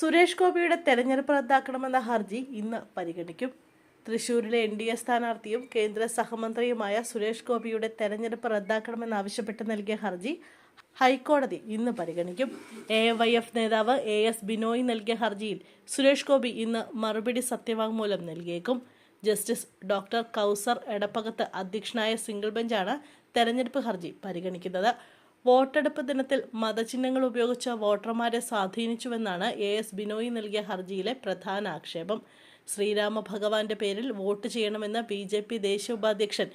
സുരേഷ് ഗോപിയുടെ തെരഞ്ഞെടുപ്പ് റദ്ദാക്കണമെന്ന ഹർജി ഇന്ന് പരിഗണിക്കും. തൃശൂരിലെ NDA സ്ഥാനാർത്ഥിയും കേന്ദ്ര സഹമന്ത്രിയുമായ സുരേഷ് ഗോപിയുടെ തെരഞ്ഞെടുപ്പ് റദ്ദാക്കണമെന്നാവശ്യപ്പെട്ട് നൽകിയ ഹർജി ഹൈക്കോടതി ഇന്ന് പരിഗണിക്കും. AYF നേതാവ് AS ബിനോയ് നൽകിയ ഹർജിയിൽ സുരേഷ് ഗോപി ഇന്ന് മറുപടി സത്യവാങ്മൂലം നൽകിയേക്കും. ജസ്റ്റിസ് ഡോക്ടർ കൗസർ എടപ്പകത്ത് അധ്യക്ഷനായ സിംഗിൾ ബെഞ്ചാണ് തെരഞ്ഞെടുപ്പ് ഹർജി പരിഗണിക്കുന്നത്. വോട്ടെടുപ്പ് ദിനത്തിൽ മതചിഹ്നങ്ങൾ ഉപയോഗിച്ച് വോട്ടർമാരെ സ്വാധീനിച്ചുവെന്നാണ് AS ബിനോയ് നൽകിയ ഹർജിയിലെ പ്രധാന ആക്ഷേപം. ശ്രീരാമ ഭഗവാന്റെ പേരിൽ വോട്ട് ചെയ്യണമെന്ന് BJP ദേശീയ ഉപാധ്യക്ഷൻ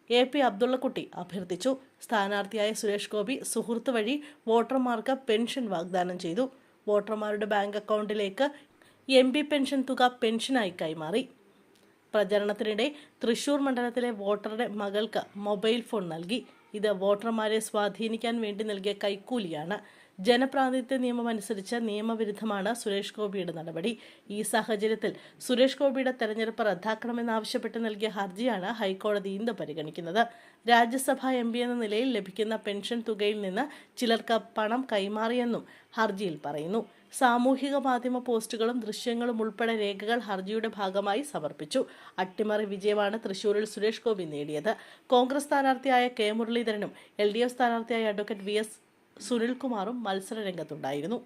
AP അബ്ദുള്ളക്കുട്ടി അഭ്യർത്ഥിച്ചു. സ്ഥാനാർത്ഥിയായ സുരേഷ് ഗോപി സുഹൃത്ത് വഴി വോട്ടർമാർക്ക് പെൻഷൻ വാഗ്ദാനം ചെയ്തു. വോട്ടർമാരുടെ ബാങ്ക് അക്കൗണ്ടിലേക്ക് MP പെൻഷൻ തുക പെൻഷനായി കൈമാറി. പ്രചരണത്തിനിടെ തൃശൂർ മണ്ഡലത്തിലെ വോട്ടറുടെ മകൾക്ക് മൊബൈൽ ഫോൺ നൽകി. ഇത് വോട്ടർമാരെ സ്വാധീനിക്കാൻ വേണ്ടി നൽകിയ കൈക്കൂലിയാണ്. ജനപ്രാതിനിധ്യ നിയമം അനുസരിച്ച് നിയമവിരുദ്ധമാണ് സുരേഷ് ഗോപിയുടെ നടപടി. ഈ സാഹചര്യത്തിൽ സുരേഷ് ഗോപിയുടെ തെരഞ്ഞെടുപ്പ് റദ്ദാക്കണമെന്നാവശ്യപ്പെട്ട് നൽകിയ ഹർജിയാണ് ഹൈക്കോടതി ഇന്ന് പരിഗണിക്കുന്നത്. രാജ്യസഭാ MP എന്ന നിലയിൽ ലഭിക്കുന്ന പെൻഷൻ തുകയിൽ നിന്ന് ചിലർക്ക് പണം കൈമാറിയെന്നും ഹർജിയിൽ പറയുന്നു. സാമൂഹിക മാധ്യമ പോസ്റ്റുകളും ദൃശ്യങ്ങളും ഉൾപ്പെടെ രേഖകൾ ഹർജിയുടെ ഭാഗമായി സമർപ്പിച്ചു. അട്ടിമറി വിജയമാണ് തൃശൂരിൽ സുരേഷ് ഗോപി നേടിയത്. കോൺഗ്രസ് സ്ഥാനാർത്ഥിയായ K മുരളീധരനും LDF സ്ഥാനാർത്ഥിയായ അഡ്വക്കേറ്റ് VS സുനിൽകുമാറും മത്സര രംഗത്തുണ്ടായിരുന്നു.